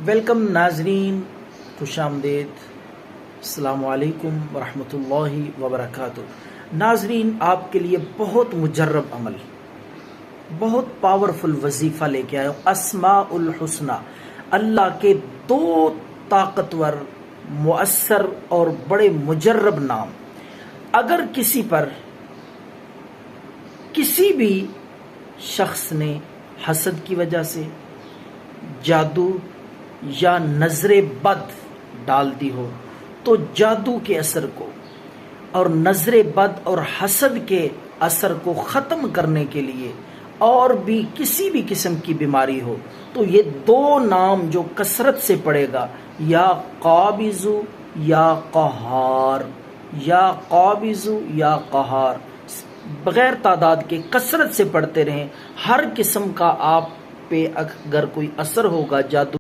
Welcome ناظرین، خوش آمدید۔ السلام علیکم ورحمۃ اللہ وبرکاتہ۔ ناظرین، آپ کے لیے بہت مجرب عمل، بہت پاورفل وظیفہ لے کے آیا ہوں۔ اسماء الحسنہ، اللہ کے دو طاقتور، مؤثر اور بڑے مجرب نام۔ اگر کسی پر کسی بھی شخص نے حسد کی وجہ سے، جادو یا نظر بد ڈال دی ہو تو جادو کے اثر کو اور نظر بد اور حسد کے اثر کو ختم کرنے کے لیے، اور بھی کسی بھی قسم کی بیماری ہو تو یہ دو نام جو کثرت سے پڑے گا، یا قابض یا قہار، یا قابض یا قہار، بغیر تعداد کے کثرت سے پڑھتے رہیں۔ ہر قسم کا آپ پہ اگر کوئی اثر ہوگا جادو